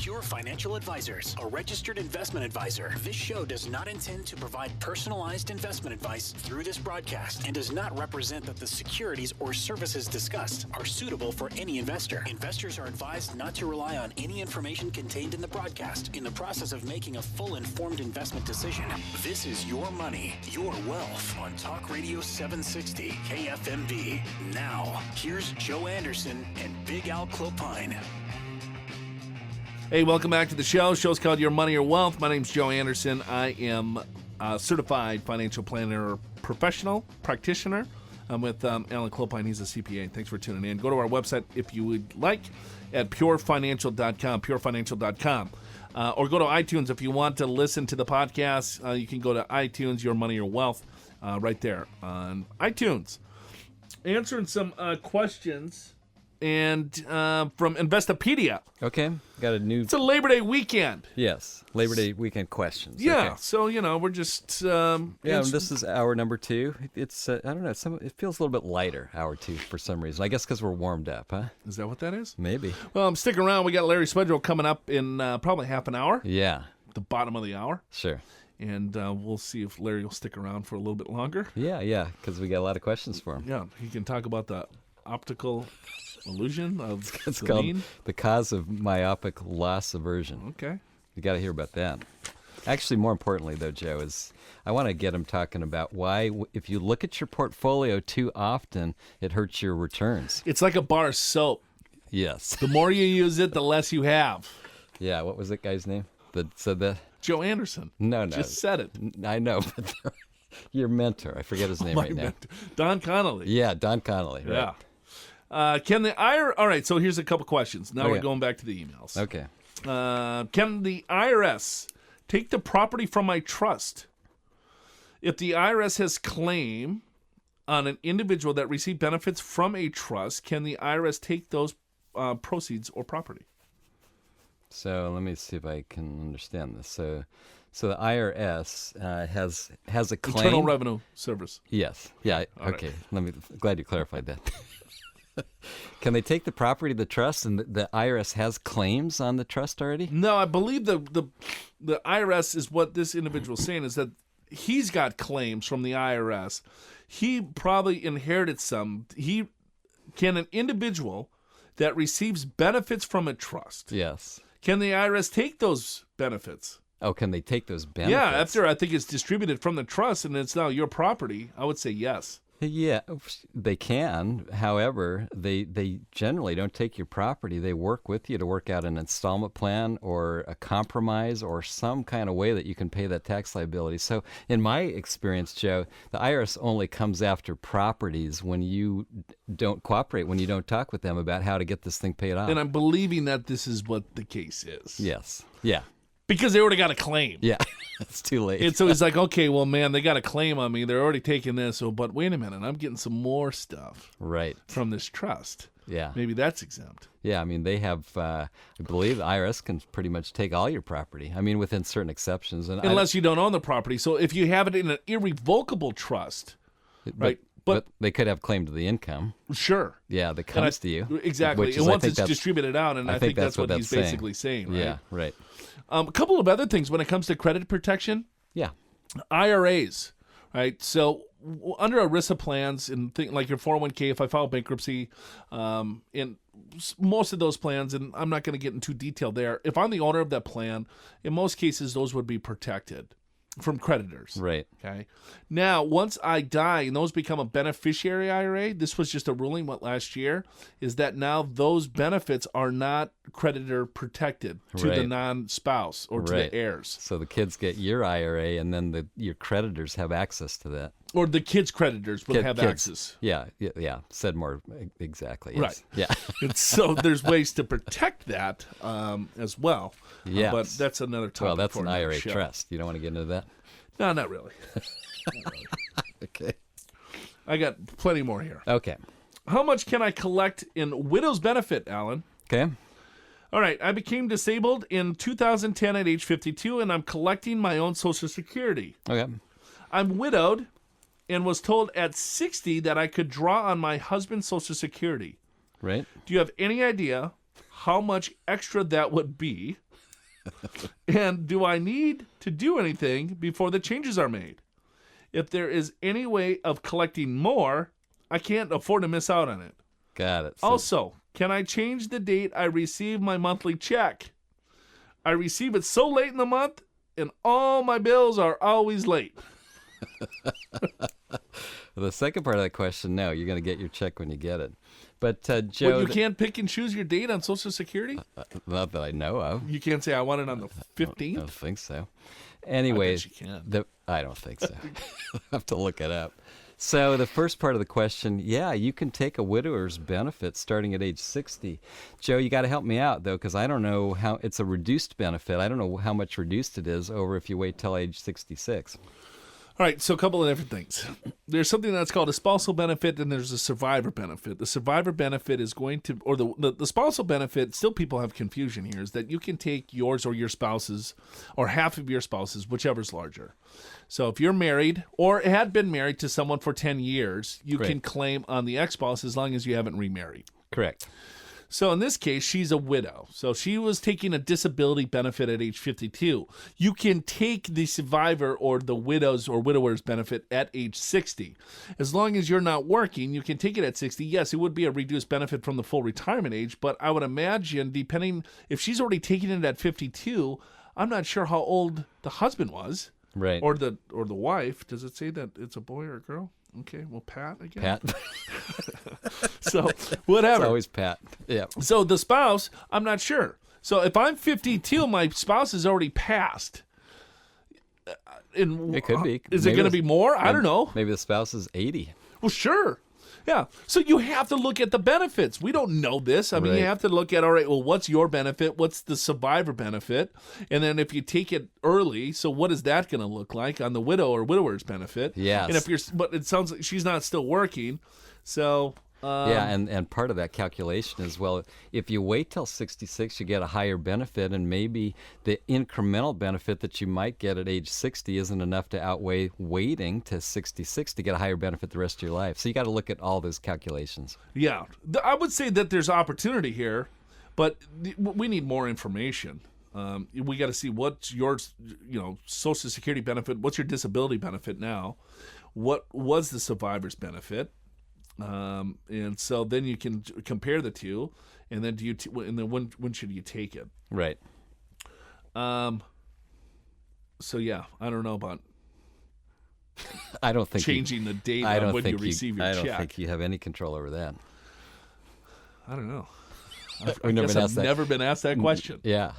Pure Financial Advisors, a registered investment advisor. This show does not intend to provide personalized investment advice through this broadcast and does not represent that the securities or services discussed are suitable for any investor. Investors are advised not to rely on any information contained in the broadcast in the process of making a full informed investment decision. This is Your Money, Your Wealth on Talk Radio 760 KFMB. Now, here's Joe Anderson and Big Al Clopine. Hey, welcome back to the show. Show's called Your Money or Wealth. My name's Joe Anderson. I am a certified financial planner professional, practitioner. I'm with Alan Clopine. He's a CPA. Thanks for tuning in. Go to our website if you would like at purefinancial.com, purefinancial.com. Or go to iTunes if you want to listen to the podcast. You can go to iTunes, Your Money or Wealth, right there on iTunes. Answering some questions and from Investopedia. Okay, got a new... It's a Labor Day weekend. Yes, Labor Day weekend questions. Yeah, okay. so, we're just... this is hour number 2. It's, I don't know, it feels a little bit lighter, hour 2, for some reason. I guess because we're warmed up, huh? Is that what that is? Maybe. Well, stick around. We got Larry Swedroe coming up in probably half an hour. Yeah. The bottom of the hour. Sure. And we'll see if Larry will stick around for a little bit longer. Yeah, because we got a lot of questions for him. Yeah, he can talk about the optical illusion of it's the called mean. The cause of myopic loss aversion. Okay. You got to hear about that. Actually, more importantly, though, Joe, is I want to get him talking about why, if you look at your portfolio too often, it hurts your returns. It's like a bar of soap. Yes. The more you use it, the less you have. Yeah, what was that guy's name that said that? Joe Anderson. No. Just said it. I know, but your mentor. I forget his name right now. Don Connolly. Yeah, Don Connolly. Right. Yeah. Can the IRS... All right, so here's a couple questions. Now Okay. we're going back to the emails. Okay. Can the IRS take the property from my trust if the IRS has claim on an individual that received benefits from a trust? Can the IRS take those proceeds or property? So let me see if I can understand this. So the IRS has a claim. Internal Revenue Service. Yes. Yeah. All okay. Glad you clarified that. Can they take the property of the trust, and the IRS has claims on the trust already? No, I believe the IRS is what this individual is saying is that he's got claims from the IRS. He probably inherited some. Can an individual that receives benefits from a trust? Yes. Can the IRS take those benefits? Oh, can they take those benefits? Yeah, after I think it's distributed from the trust and it's now your property, I would say yes. Yeah, they can. However, they generally don't take your property. They work with you to work out an installment plan or a compromise or some kind of way that you can pay that tax liability. So in my experience, Joe, the IRS only comes after properties when you don't cooperate, when you don't talk with them about how to get this thing paid off. And I'm believing that this is what the case is. Yes. Yeah. Because they already got a claim. Yeah. It's too late. And so it's like, okay, well, man, they got a claim on me. They're already taking this. So, but wait a minute. I'm getting some more stuff right from this trust. Yeah. Maybe that's exempt. Yeah. I mean, they have, I believe the IRS can pretty much take all your property. I mean, within certain exceptions. And unless you don't own the property. So if you have it in an irrevocable trust, right? But they could have claim to the income. Sure. Yeah, that comes to you. Exactly. And once it's distributed out, and I think that's what he's basically saying, right? Yeah, right. A couple of other things when it comes to credit protection. Yeah. IRAs, right? So under ERISA plans and like your 401k, if I file bankruptcy, in most of those plans, and I'm not going to get into detail there, if I'm the owner of that plan, in most cases, those would be protected from creditors. Right. Okay. Now, once I die and those become a beneficiary IRA, this was just a ruling last year, is that now those benefits are not creditor protected to the non-spouse or to the heirs. So the kids get your IRA, and then your creditors have access to that. Or the kids' creditors will have access. Yeah. Said more exactly. Yes. Right. Yeah. And so there's ways to protect that as well. Yes. But that's another topic. Well, that's for an another IRA show. trust. You don't want to get into that? No, not really. Okay. I got plenty more here. Okay. How much can I collect in widow's benefit, Alan? Okay. All right. I became disabled in 2010 at age 52, and I'm collecting my own Social Security. Okay. I'm widowed and was told at 60 that I could draw on my husband's Social Security. Right. Do you have any idea how much extra that would be, and do I need to do anything before the changes are made? If there is any way of collecting more, I can't afford to miss out on it. Got it. So, Also, can I change the date I receive my monthly check? I receive it so late in the month, and all my bills are always late. the second part of that question, no, you're going to get your check when you get it. But Joe, Well, you can't pick and choose your date on Social Security? not that I know of. You can't say I want it on the 15th? I don't think so. Anyway, you can. I don't think so. I have to look it up. So the first part of the question, yeah, you can take a widower's benefit starting at age 60. Joe, you got to help me out, though, because I don't know how it's a reduced benefit. I don't know how much reduced it is over if you wait till age 66. All right, so a couple of different things. There's something that's called a spousal benefit, and there's a survivor benefit. The survivor benefit is going to, or the spousal benefit, still people have confusion here, is that you can take yours or your spouse's, or half of your spouse's, whichever's larger. So if you're married, or had been married to someone for 10 years, you Correct. can claim on the ex-spouse as long as you haven't remarried. Correct. So in this case, she's a widow. So she was taking a disability benefit at age 52. You can take the survivor or the widow's or widower's benefit at age 60. As long as you're not working, you can take it at 60. Yes, it would be a reduced benefit from the full retirement age, but I would imagine, depending, if she's already taking it at 52, I'm not sure how old the husband was. Right. Or the wife. Does it say that it's a boy or a girl? Okay, well, Pat again. Pat. So, whatever. It's always Pat. Yeah. So the spouse, I'm not sure. So if I'm 52, my spouse is already passed. It could be. Is it going to be more? I don't know. Maybe the spouse is 80. Well, sure. Yeah. So you have to look at the benefits. We don't know this. I mean, Right. you have to look at, all right, well, what's your benefit? What's the survivor benefit? And then if you take it early, so what is that going to look like on the widow or widower's benefit? Yes. And if you're, but it sounds like she's not still working. So, Yeah, and part of that calculation is, well, if you wait till 66, you get a higher benefit, and maybe the incremental benefit that you might get at age 60 isn't enough to outweigh waiting to 66 to get a higher benefit the rest of your life. So you got to look at all those calculations. yeah, I would say that there's opportunity here, but we need more information. We got to see what's your, Social Security benefit. What's your disability benefit now? What was the survivor's benefit? And so then you can compare the two, and then when should you take it? Right. So yeah, I don't know about I don't think changing the date on when you receive your I check. don't think you have any control over that. I don't know. We've never Guess been I've asked that. never been asked that question. Yeah.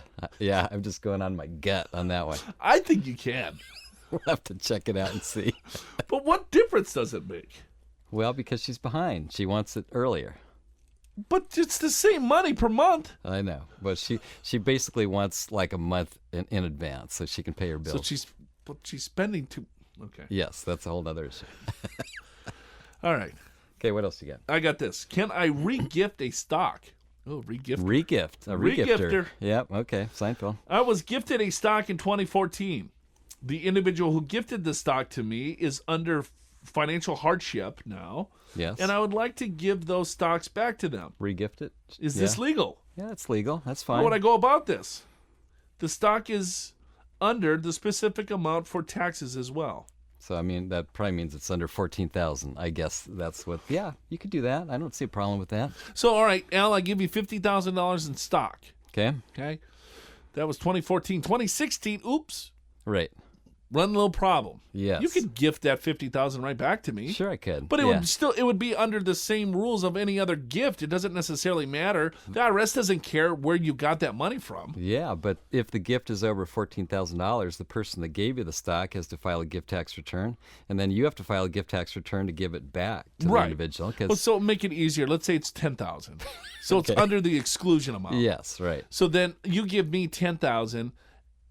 I'm just going on my gut on that one. I think you can, We'll have to check it out and see. but what difference does it make? Well, because she's behind. She wants it earlier. But it's the same money per month. I know. But she basically wants like a month in advance so she can pay her bills. So she's spending too. Okay. Yes, that's a whole other issue. All right. Okay, what else you got? I got this. Can I re-gift a stock? Oh, re-gift. Regift. A Regifter. regifter. Yep, okay. Seinfeld. I was gifted a stock in 2014. The individual who gifted the stock to me is under financial hardship now. Yes. And I would like to give those stocks back to them. Regift it. Is this legal? Yeah, it's legal. That's fine. How would I go about this? The stock is under the specific amount for taxes as well. So, I mean, that probably means it's under $14,000. I guess that's what. Yeah, you could do that. I don't see a problem with that. So, all right, Al, I give you $50,000 in stock. Okay. Okay. That was 2014. 2016, oops. Right. Run a little problem. Yes. You could gift that $50,000 right back to me. Sure, I could. But it would be under the same rules of any other gift. It doesn't necessarily matter. The IRS doesn't care where you got that money from. Yeah, but if the gift is over $14,000, the person that gave you the stock has to file a gift tax return, and then you have to file a gift tax return to give it back to the individual. Well, so make it easier. Let's say it's $10,000. So it's under the exclusion amount. Yes, right. So then you give me $10,000.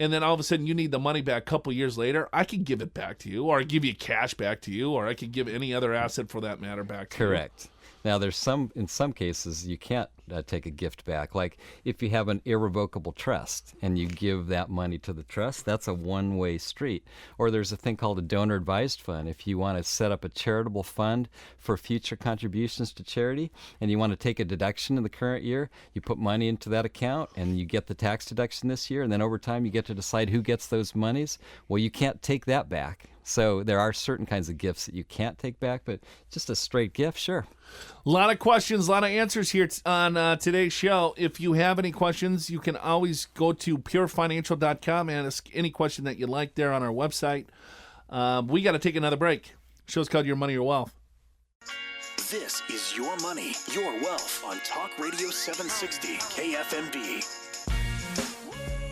And then all of a sudden you need the money back a couple years later, I can give it back to you, or I give you cash back to you, or I could give any other asset for that matter back to you. Correct. Now, in some cases, you can't take a gift back. Like if you have an irrevocable trust and you give that money to the trust, that's a one-way street. Or there's a thing called a donor-advised fund. If you want to set up a charitable fund for future contributions to charity and you want to take a deduction in the current year, you put money into that account and you get the tax deduction this year, and then over time you get to decide who gets those monies. Well, you can't take that back. So there are certain kinds of gifts that you can't take back, but just a straight gift, sure. A lot of questions, a lot of answers here on today's show. If you have any questions, you can always go to purefinancial.com and ask any question that you like there on our website. We got to take another break. Show's called Your Money, Your Wealth. This is Your Money, Your Wealth on Talk Radio 760 KFMB.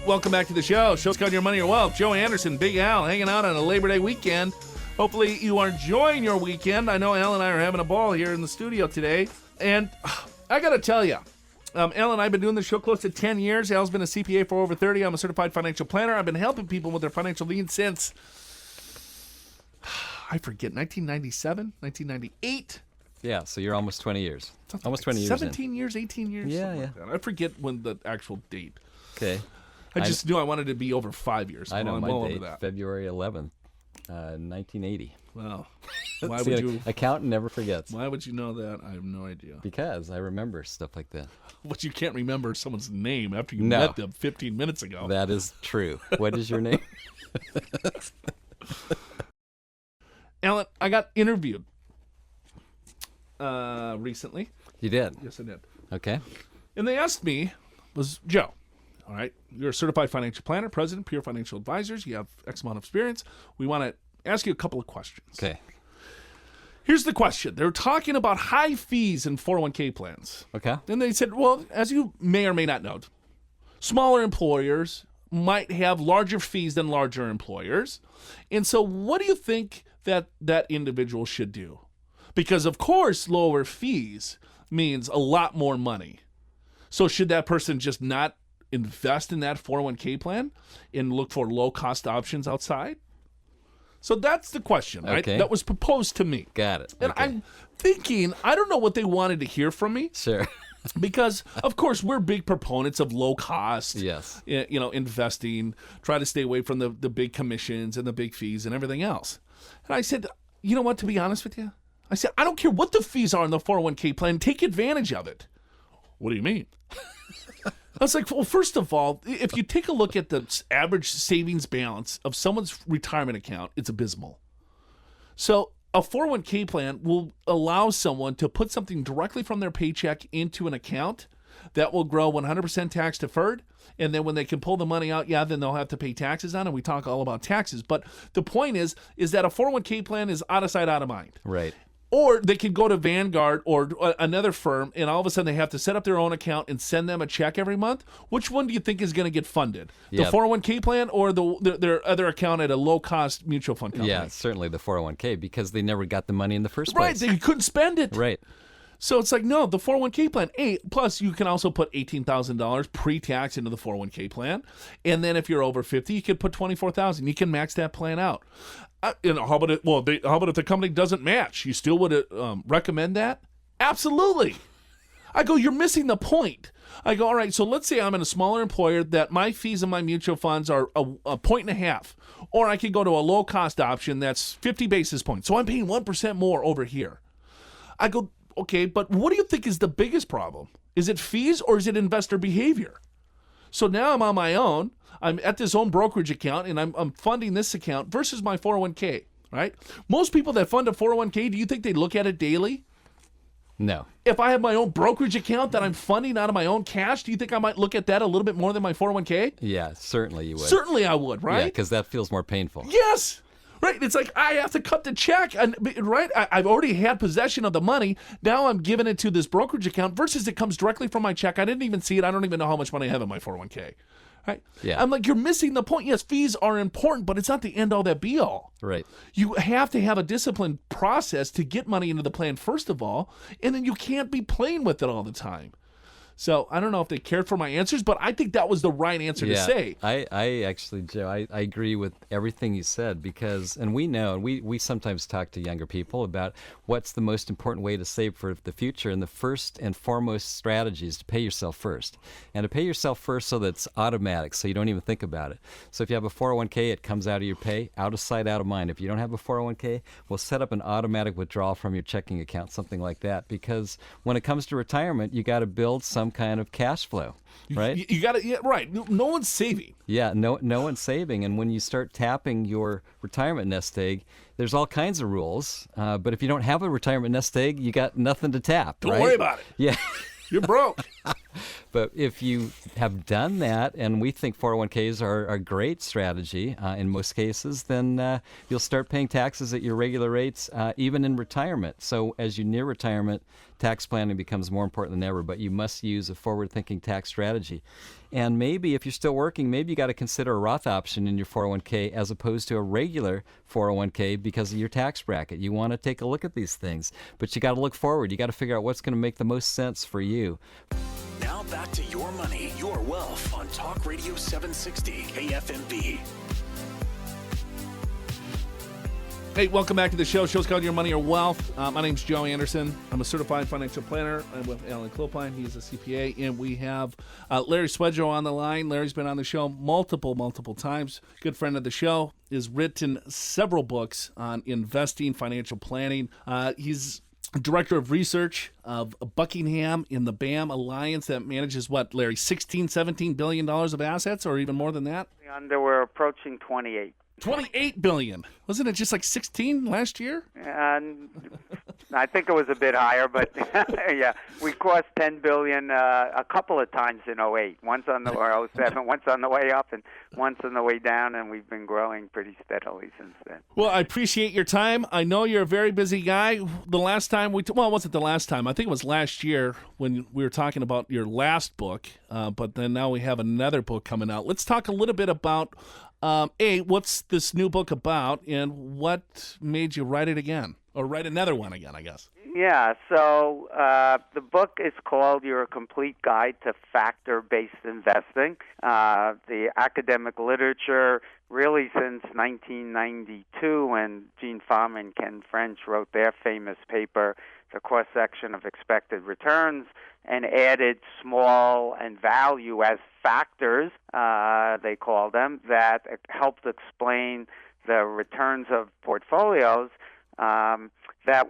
Welcome back to the show. Show's called Your Money, Your Wealth. Joe Anderson, Big Al, hanging out on a Labor Day weekend. Hopefully you are enjoying your weekend. I know Al and I are having a ball here in the studio today. And I got to tell you, Al and I have been doing this show close to 10 years. Al's been a CPA for over 30. I'm a certified financial planner. I've been helping people with their financial needs since, I forget, 1997, 1998. Yeah, so you're almost 20 years. Something Almost like 20 years 17 years, 18 years. Yeah, something yeah. like that. I forget when the actual date. Okay. I just knew I wanted to be over 5 years. I know I'm my well date, over that. February 11th, 1980. Wow. Why See, would an you? accountant never forgets. Why would you know that? I have no idea. Because I remember stuff like that. But you can't remember someone's name after you No. met them 15 minutes ago. That is true. What is your name? Alan, I got interviewed recently. You did? Yes, I did. Okay. And they asked me, was Joe, all right, you're a certified financial planner, president, Pure Financial Advisors. You have X amount of experience. We want to ask you a couple of questions. Okay. Here's the question. They're talking about high fees in 401k plans. Okay. And they said, well, as you may or may not know, smaller employers might have larger fees than larger employers. And so what do you think that individual should do? Because, of course, lower fees means a lot more money. So should that person just not invest in that 401k plan and look for low-cost options outside? So that's the question, right? Okay. That was proposed to me. Got it. And Okay. I'm thinking, I don't know what they wanted to hear from me. Sure. Because, of course, we're big proponents of low cost, Yes. Investing, try to stay away from the big commissions and the big fees and everything else. And I said, you know what, to be honest with you? I said, I don't care what the fees are in the 401k plan. Take advantage of it. What do you mean? I was like, well, first of all, if you take a look at the average savings balance of someone's retirement account, it's abysmal. So a 401k plan will allow someone to put something directly from their paycheck into an account that will grow 100% tax deferred. And then when they can pull the money out, then they'll have to pay taxes on it. We talk all about taxes. But the point is that a 401k plan is out of sight, out of mind. Right. Or they can go to Vanguard or another firm, and all of a sudden they have to set up their own account and send them a check every month. Which one do you think is going to get funded? The 401k plan or their other account at a low-cost mutual fund company? Yeah, certainly the 401k, because they never got the money in the first Right, place. they couldn't spend it. Right. So it's like, no, the 401k plan, plus you can also put $18,000 pre-tax into the 401k plan. And then if you're over 50, you can put $24,000. You can max that plan out. How about it? Well, how about if the company doesn't match? You still would recommend that? Absolutely. I go, you're missing the point. I go, all right, so let's say I'm in a smaller employer that my fees in my mutual funds are a point and a half. Or I could go to a low-cost option that's 50 basis points. So I'm paying 1% more over here. I go, okay, but what do you think is the biggest problem? Is it fees or is it investor behavior? So now I'm on my own. I'm at this own brokerage account, and I'm funding this account versus my 401k, right? Most people that fund a 401k, do you think they look at it daily? No. If I have my own brokerage account that I'm funding out of my own cash, do you think I might look at that a little bit more than my 401k? Yeah, certainly you would. Certainly I would, right? Yeah, because that feels more painful. Yes. Right. It's like I have to cut the check. And right. I've already had possession of the money. Now I'm giving it to this brokerage account versus it comes directly from my check. I didn't even see it. I don't even know how much money I have in my 401k. Right. Yeah. I'm like, you're missing the point. Yes, fees are important, but it's not the end all that be all. Right. You have to have a disciplined process to get money into the plan, first of all, and then you can't be playing with it all the time. So I don't know if they cared for my answers, but I think that was the right answer to say. I actually, Joe, I agree with everything you said because, and we know, and we sometimes talk to younger people about what's the most important way to save for the future. And the first and foremost strategy is to pay yourself first. And to pay yourself first so that it's automatic, so you don't even think about it. So if you have a 401k, it comes out of your pay, out of sight, out of mind. If you don't have a 401k, we'll set up an automatic withdrawal from your checking account, something like that. Because when it comes to retirement, you got to build some kind of cash flow, right? You got to, right. No one's saving. Yeah, no one's saving. And when you start tapping your retirement nest egg, there's all kinds of rules. But if you don't have a retirement nest egg, you got nothing to tap, Don't right? worry about it. Yeah. You're broke. But if you have done that, and we think 401ks are a great strategy in most cases, then you'll start paying taxes at your regular rates, even in retirement. So as you near retirement, tax planning becomes more important than ever, but you must use a forward-thinking tax strategy. And maybe if you're still working, maybe you got to consider a Roth option in your 401k as opposed to a regular 401k because of your tax bracket. You want to take a look at these things, but you got to look forward. You got to figure out what's going to make the most sense for you. Now back to Your Money, Your Wealth on Talk Radio 760 KFMB. Hey, welcome back to the show. Show's called Your Money or Wealth. My name's Joe Anderson. I'm a certified financial planner. I'm with Alan Clopine. He's a CPA. And we have Larry Swedroe on the line. Larry's been on the show multiple times. Good friend of the show. Has written several books on investing, financial planning. He's Director of Research of Buckingham in the BAM Alliance that manages what, Larry, $16-17 billion of assets or even more than that? We're approaching 28. 28 billion. Wasn't it just like 16 last year? I think it was a bit higher, but yeah, we crossed 10 billion a couple of times in '08. Once on the or '07, once on the way up and once on the way down, and we've been growing pretty steadily since then. Well, I appreciate your time. I know you're a very busy guy. The last time well, wasn't the last time. I think it was last year when we were talking about your last book, but then now we have another book coming out. Let's talk a little bit about what's this new book about, and what made you write it again? Or write another one again, I guess. Yeah, so the book is called Your Complete Guide to Factor-Based Investing. The academic literature, really since 1992, when Gene Fama and Ken French wrote their famous paper, The Cross-Section of Expected Returns, and added small and value as factors, they call them, that helped explain the returns of portfolios, that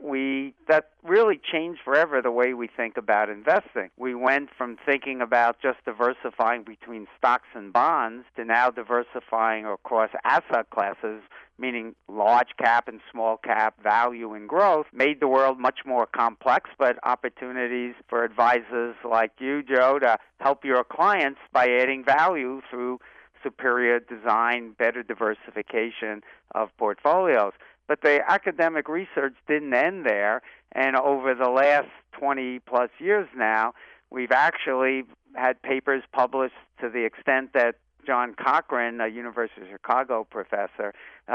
really changed forever the way we think about investing. We went from thinking about just diversifying between stocks and bonds to now diversifying across asset classes, meaning large cap and small cap, value and growth, made the world much more complex, but opportunities for advisors like you, Joe, to help your clients by adding value through superior design, better diversification of portfolios. But the academic research didn't end there, and over the last 20-plus years now, we've actually had papers published to the extent that John Cochran, a University of Chicago professor,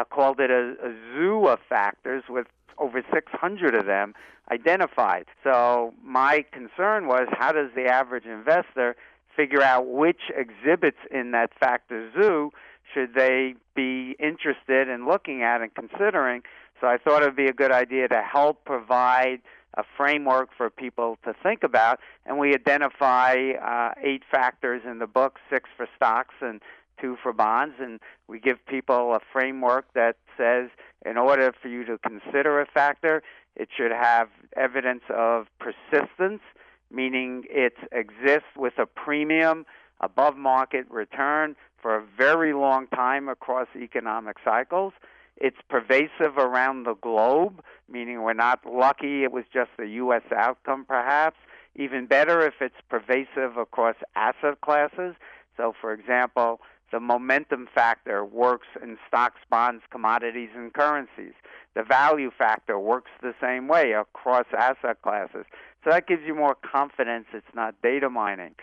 called it a zoo of factors with over 600 of them identified. So my concern was, how does the average investor figure out which exhibits in that factor zoo should they be interested in looking at and considering? So I thought it would be a good idea to help provide a framework for people to think about, and we identify 8 factors in the book, 6 for stocks and 2 for bonds, and we give people a framework that says in order for you to consider a factor, it should have evidence of persistence, meaning it exists with a premium above market return for a very long time across economic cycles. It's pervasive around the globe, meaning we're not lucky it was just a U.S. outcome perhaps. Even better if it's pervasive across asset classes. So, for example, the momentum factor works in stocks, bonds, commodities, and currencies. The value factor works the same way across asset classes. So that gives you more confidence it's not data mining.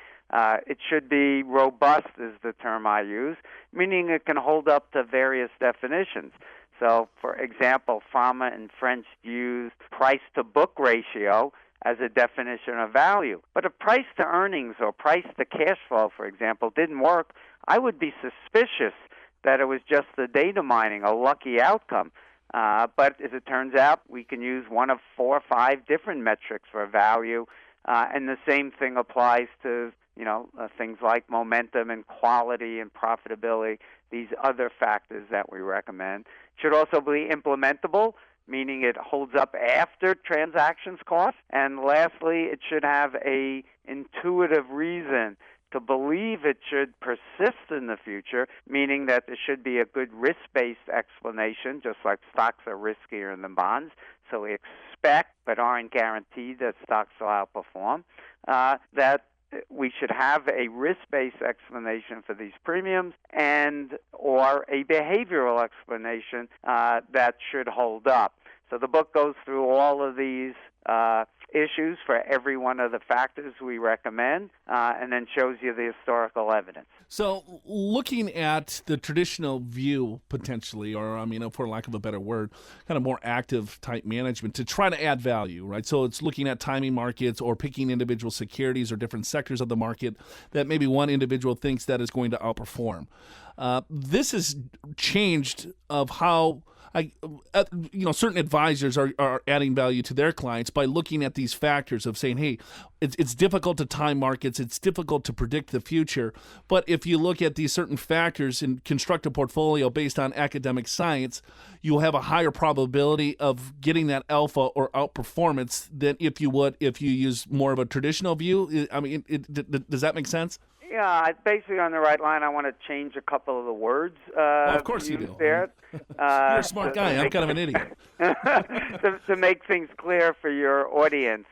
It should be robust is the term I use, meaning it can hold up to various definitions. So, for example, Fama and French used price-to-book ratio as a definition of value. But if price to earnings or price to cash flow, for example, didn't work, I would be suspicious that it was just the data mining, a lucky outcome. But as it turns out, we can use one of 4 or 5 different metrics for value, and the same thing applies to things like momentum and quality and profitability, these other factors that we recommend. Should also be implementable, meaning it holds up after transactions cost. And lastly, it should have a intuitive reason to believe it should persist in the future, meaning that there should be a good risk-based explanation, just like stocks are riskier than bonds. So we expect, but aren't guaranteed, that stocks will outperform, that we should have a risk-based explanation for these premiums and or a behavioral explanation that should hold up. So the book goes through all of these issues for every one of the factors we recommend, and then shows you the historical evidence. So looking at the traditional view, potentially, or for lack of a better word, kind of more active type management to try to add value, right? So it's looking at timing markets or picking individual securities or different sectors of the market that maybe one individual thinks that is going to outperform. This has changed of how certain advisors are adding value to their clients by looking at these factors of saying, hey, it's difficult to time markets, it's difficult to predict the future, but if you look at these certain factors and construct a portfolio based on academic science, you'll have a higher probability of getting that alpha or outperformance than if you use more of a traditional view. Does that make sense? Yeah, basically on the right line. I want to change a couple of the words. Of course you do. There. You're a smart guy. I'm kind of an idiot. to make things clear for your audience.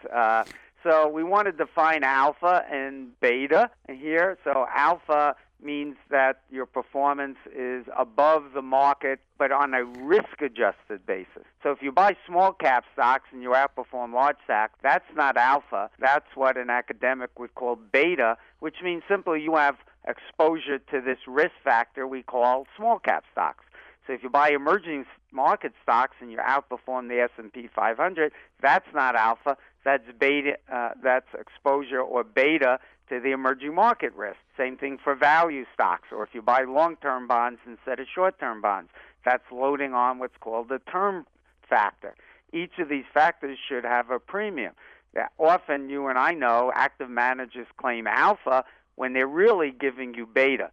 So we want to define alpha and beta here. So alpha means that your performance is above the market, but on a risk-adjusted basis. So if you buy small-cap stocks and you outperform large stocks, that's not alpha. That's what an academic would call beta, which means simply you have exposure to this risk factor we call small-cap stocks. So if you buy emerging market stocks and you outperform the S&P 500, that's not alpha. That's beta. That's exposure or beta to the emerging market risk. Same thing for value stocks, or if you buy long-term bonds instead of short-term bonds, that's loading on what's called the term factor. Each of these factors should have a premium. Often, you and I know, active managers claim alpha when they're really giving you beta,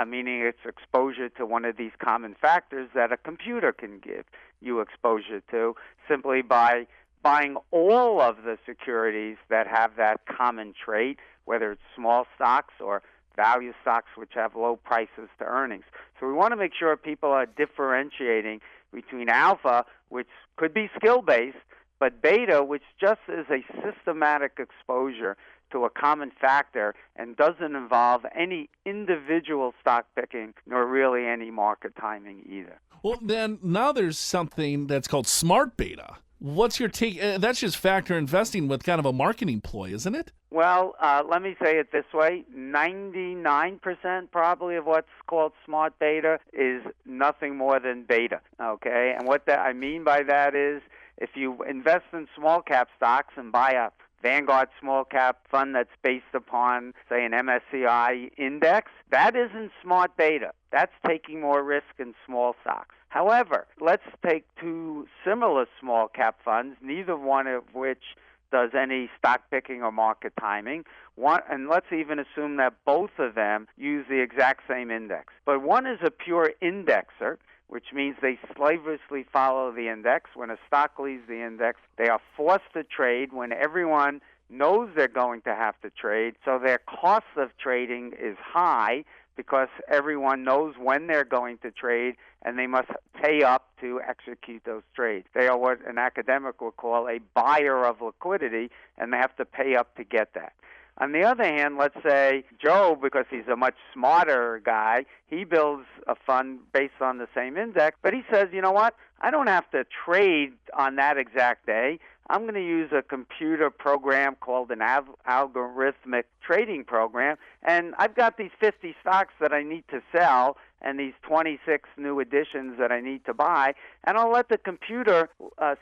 meaning it's exposure to one of these common factors that a computer can give you exposure to simply by buying all of the securities that have that common trait, whether it's small stocks or value stocks which have low prices to earnings. So we want to make sure people are differentiating between alpha, which could be skill-based, but beta, which just is a systematic exposure to a common factor and doesn't involve any individual stock picking nor really any market timing either. Well, then now there's something that's called smart beta. What's your take? That's just factor investing with kind of a marketing ploy, isn't it? Well, let me say it this way. 99% probably of what's called smart beta is nothing more than beta, okay? And what I mean by that is if you invest in small cap stocks and buy a Vanguard small cap fund that's based upon, say, an MSCI index, that isn't smart beta. That's taking more risk in small stocks. However, let's take 2 similar small cap funds, neither one of which does any stock picking or market timing. And let's even assume that both of them use the exact same index. But one is a pure indexer, which means they slavishly follow the index. When a stock leaves the index, they are forced to trade when everyone knows they're going to have to trade. So their cost of trading is high because everyone knows when they're going to trade, and they must pay up to execute those trades. They are what an academic would call a buyer of liquidity, and they have to pay up to get that. On the other hand, let's say Joe, because he's a much smarter guy, he builds a fund based on the same index, but he says, you know what, I don't have to trade on that exact day. I'm going to use a computer program called an algorithmic trading program, and I've got these 50 stocks that I need to sell and these 26 new additions that I need to buy, and I'll let the computer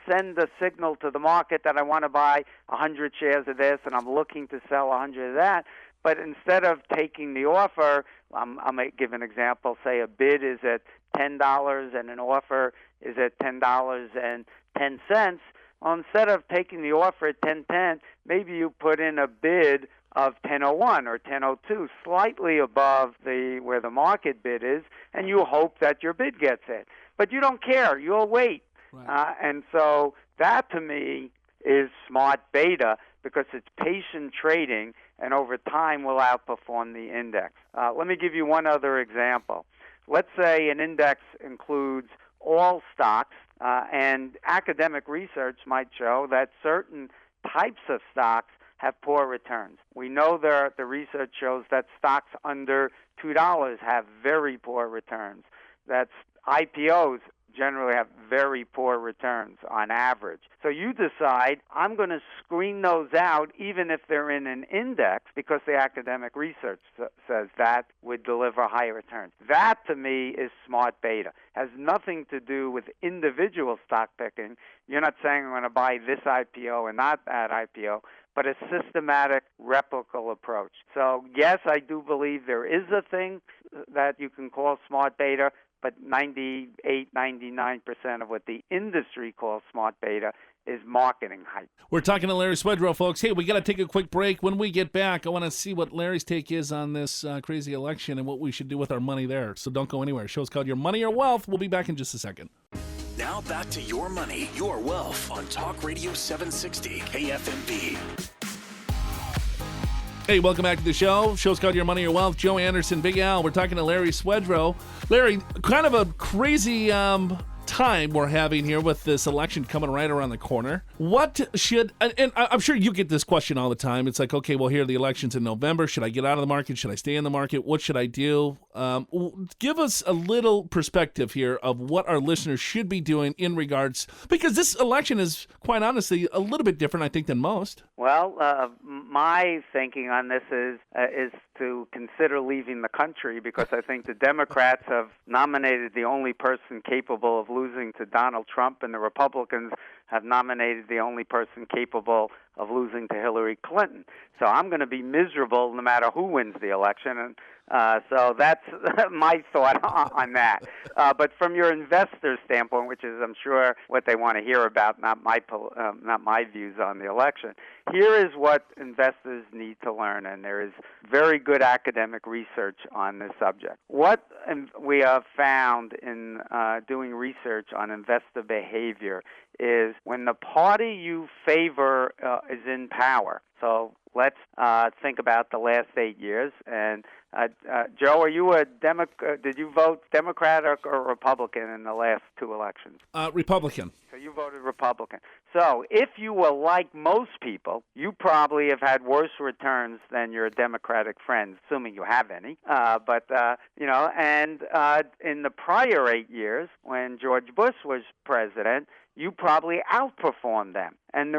send the signal to the market that I want to buy 100 shares of this and I'm looking to sell 100 of that. But instead of taking the offer, I might give an example. Say a bid is at $10 and an offer is at $10.10. Well, instead of taking the offer at $10.10, maybe you put in a bid of $10.01 or $10.02, slightly above where the market bid is, and you hope that your bid gets it. But you don't care. You'll wait. Right. And so that, to me, is smart beta because it's patient trading, and over time will outperform the index. Let me give you one other example. Let's say an index includes all stocks, and academic research might show that certain types of stocks have poor returns. We know the research shows that stocks under $2 have very poor returns. That's IPOs generally have very poor returns on average. So you decide, I'm going to screen those out even if they're in an index because the academic research says that would deliver higher returns. That, to me, is smart beta. Has nothing to do with individual stock picking. You're not saying I'm going to buy this IPO and not that IPO, but a systematic, replicable approach. So, yes, I do believe there is a thing that you can call smart beta, but 98, 99% of what the industry calls smart beta is marketing hype. We're talking to Larry Swedroe, folks. Hey, we got to take a quick break. When we get back, I want to see what Larry's take is on this crazy election and what we should do with our money there. So don't go anywhere. The show's called Your Money or Wealth. We'll be back in just a second. Now back to Your Money, Your Wealth on Talk Radio 760 KFMB. Hey, welcome back to the show. Show's called Your Money or Wealth. Joe Anderson, Big Al. We're talking to Larry Swedroe. Larry, kind of a crazy time we're having here with this election coming right around the corner. What should, and I'm sure you get this question all the time. It's like, okay, well, here are the elections in November. Should I get out of the market? Should I stay in the market? What should I do? Give us a little perspective here of what our listeners should be doing in regards, because this election is, quite honestly, a little bit different, I think, than most. Well, my thinking on this is to consider leaving the country because I think the Democrats have nominated the only person capable of losing to Donald Trump, and the Republicans have nominated the only person capable of losing to Hillary Clinton. So I'm going to be miserable no matter who wins the election, and so that's my thought on that. But from your investor standpoint, which is, I'm sure, what they want to hear about, not my views on the election, here is what investors need to learn, and there is very good academic research on this subject. What we have found in doing research on investor behavior is when the party you favor is in power. So let's think about the last 8 years. And Joe, are you did you vote Democrat or Republican in the last two elections? Republican. So you voted Republican. So if you were like most people, you probably have had worse returns than your Democratic friends, assuming you have any. And in the prior 8 years, when George Bush was president, you probably outperformed them. And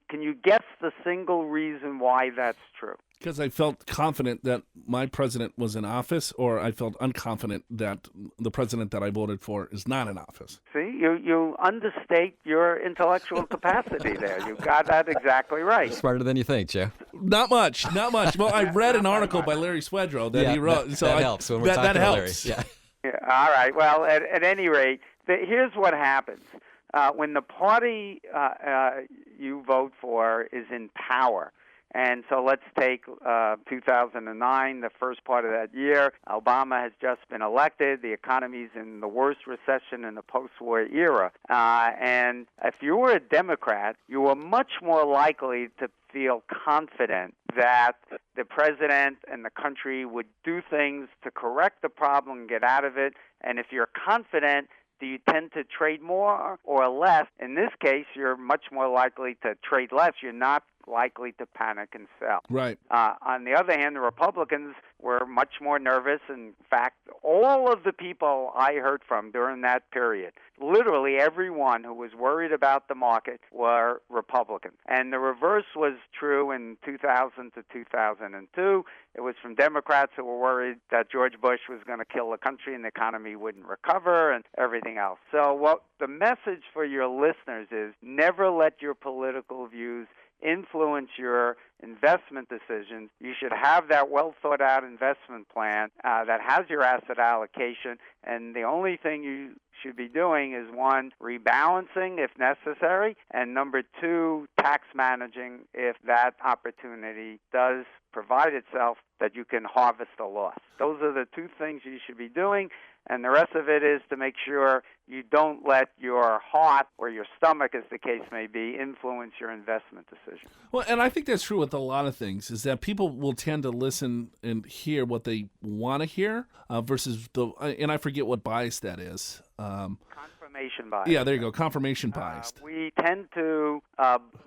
can you guess the single reason why that's true? Because I felt confident that my president was in office, or I felt unconfident that the president that I voted for is not in office. See, you understate your intellectual capacity there. You got that exactly right. Smarter than you think, Joe. Not much. Well, I read an article by Larry Swedroe that he wrote. That helps when we're talking to Larry. Yeah. All right. Well, at any rate, here's what happens. When the party you vote for is in power, and so let's take 2009, the first part of that year. Obama has just been elected. The economy's in the worst recession in the post-war era. And if you were a Democrat, you were much more likely to feel confident that the president and the country would do things to correct the problem and get out of it. And if you're confident, do you tend to trade more or less? In this case, you're much more likely to trade less. You're not likely to panic and sell. Right. On the other hand, the Republicans were much more nervous. In fact, all of the people I heard from during that period, literally everyone who was worried about the market, were Republicans. And the reverse was true in 2000 to 2002. It was from Democrats who were worried that George Bush was going to kill the country and the economy wouldn't recover and everything else. So what the message for your listeners is, never let your political views influence your investment decisions. You should have that well-thought-out investment plan that has your asset allocation, and the only thing you should be doing is, one, rebalancing if necessary, and number two, tax managing if that opportunity does provide itself that you can harvest a loss. Those are the two things you should be doing, and the rest of it is to make sure you don't let your heart or your stomach, as the case may be, influence your investment decision. Well, and I think that's true with a lot of things, is that people will tend to listen and hear what they want to hear versus and I forget what bias that is. Confirmation bias. Yeah, there you go, confirmation bias. We tend to,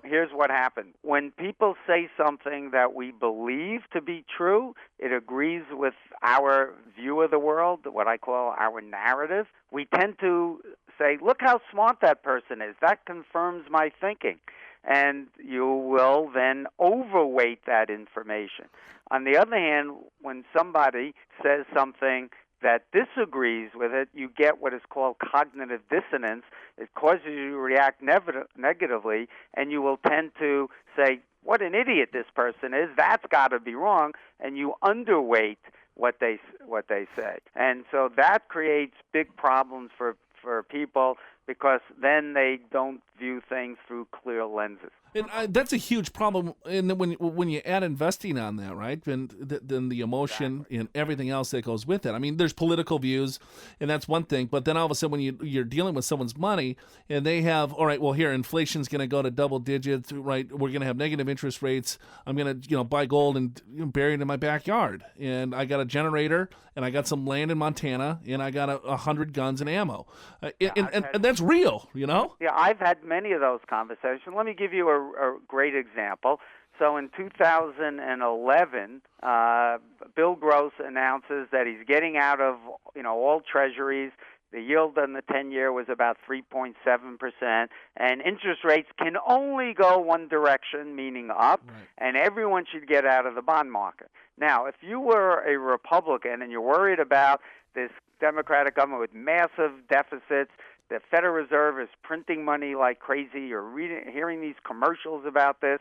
here's what happened. When people say something that we believe to be true, it agrees with our view of the world, what I call our narrative, we tend to say, look how smart that person is. That confirms my thinking. And you will then overweight that information. On the other hand, when somebody says something that disagrees with it, you get what is called cognitive dissonance. It causes you to react negatively, and you will tend to say, what an idiot this person is, that's got to be wrong, and you underweight what they say. And so that creates big problems for people, because then they don't view things through clear lenses. And that's a huge problem. And then when you add investing on that, right, then the emotion and everything else that goes with it. I mean, there's political views, and that's one thing. But then all of a sudden, when you're dealing with someone's money, and they have, all right, well, here, inflation's going to go to double digits, right? We're going to have negative interest rates. I'm going to, buy gold and bury it in my backyard. And I got a generator, and I got some land in Montana, and I got 100 guns and ammo. And that's real, Yeah, I've had many of those conversations. Let me give you a great example. So in 2011, Bill Gross announces that he's getting out of all treasuries. The yield on the 10-year was about 3.7%, and interest rates can only go one direction, meaning up, right, and everyone should get out of the bond market. Now, if you were a Republican and you're worried about this Democratic government with massive deficits, the Federal Reserve is printing money like crazy, you're hearing these commercials about this,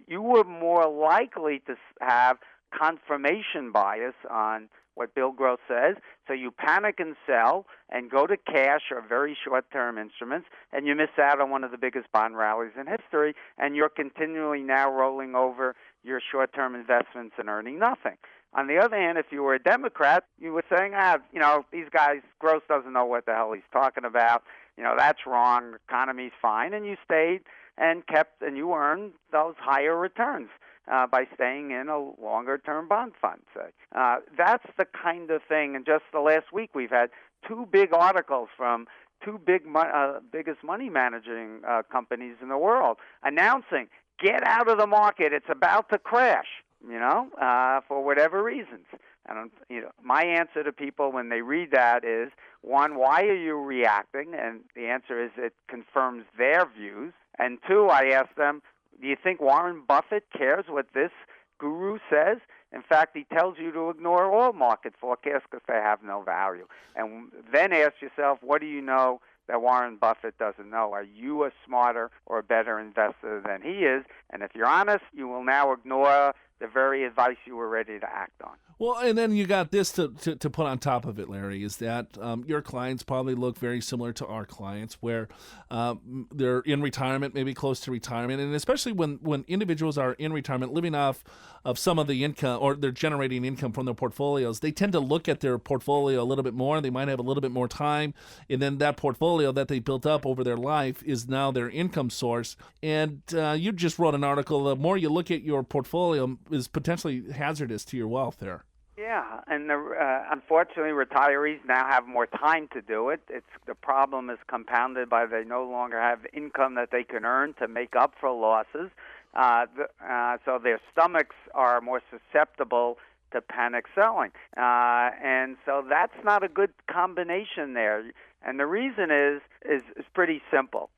you were more likely to have confirmation bias on what Bill Gross says, so you panic and sell and go to cash or very short-term instruments, and you miss out on one of the biggest bond rallies in history, and you're continually now rolling over your short-term investments and earning nothing. On the other hand, if you were a Democrat, you were saying, these guys, Gross doesn't know what the hell he's talking about. That's wrong. The economy's fine. And you stayed and and you earned those higher returns by staying in a longer-term bond fund, say. That's the kind of thing. And just the last week, we've had two big articles from two biggest money managing companies in the world announcing, get out of the market. It's about to crash. For whatever reasons. And my answer to people when they read that is, one, why are you reacting? And the answer is it confirms their views. And two, I ask them, do you think Warren Buffett cares what this guru says? In fact, he tells you to ignore all market forecasts because they have no value. And then ask yourself, what do you know that Warren Buffett doesn't know? Are you a smarter or a better investor than he is? And if you're honest, you will now ignore the very advice you were ready to act on. Well, and then you got this to put on top of it, Larry, is that your clients probably look very similar to our clients, where they're in retirement, maybe close to retirement, and especially when individuals are in retirement, living off of some of the income, or they're generating income from their portfolios, they tend to look at their portfolio a little bit more. They might have a little bit more time, and then that portfolio that they built up over their life is now their income source. And you just wrote an article, the more you look at your portfolio is potentially hazardous to your wealth there. Yeah, and unfortunately, retirees now have more time to do it. The problem is compounded by they no longer have income that they can earn to make up for losses, So their stomachs are more susceptible to panic selling. And so that's not a good combination there. And the reason is pretty simple.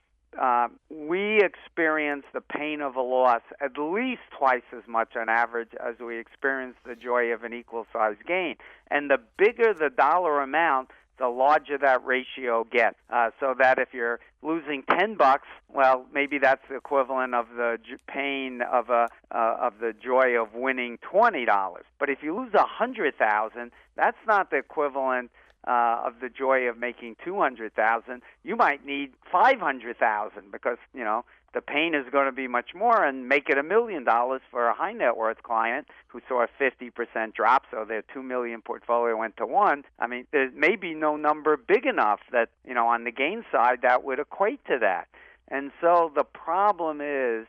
We experience the pain of a loss at least twice as much on average as we experience the joy of an equal-sized gain. And the bigger the dollar amount, the larger that ratio gets. So that if you're losing $10, well, maybe that's the equivalent of the pain of the joy of winning $20. But if you lose $100,000, that's not the equivalent of the joy of making $200,000. You might need $500,000 because the pain is going to be much more, and make it $1 million for a high net worth client who saw a 50% drop, so their $2 million portfolio went to $1 million. I mean, there may be no number big enough that on the gain side that would equate to that. And so the problem is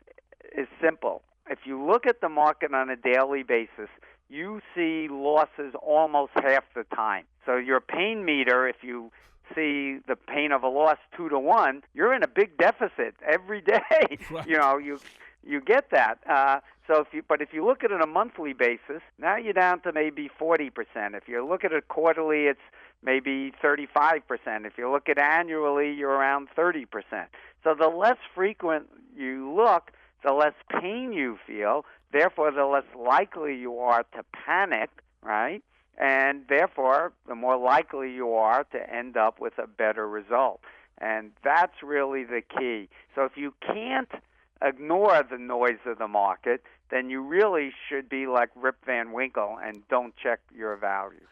simple. If you look at the market on a daily basis, you see losses almost half the time. So your pain meter, if you see the pain of a loss 2 to 1, you're in a big deficit every day. Right. You get that. But if you look at it on a monthly basis, now you're down to maybe 40%. If you look at it quarterly, it's maybe 35%. If you look at annually, you're around 30%. So the less frequent you look, the less pain you feel. Therefore, the less likely you are to panic, right? And therefore, the more likely you are to end up with a better result. And that's really the key. So if you can't ignore the noise of the market, then you really should be like Rip Van Winkle and don't check your values.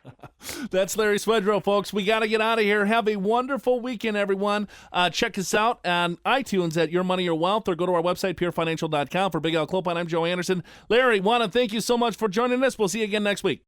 That's Larry Swedroe, folks. We got to get out of here. Have a wonderful weekend, everyone. Check us out on iTunes at Your Money, Your Wealth, or go to our website, purefinancial.com. For Big Al Clopine, I'm Joe Anderson. Larry, want to thank you so much for joining us. We'll see you again next week.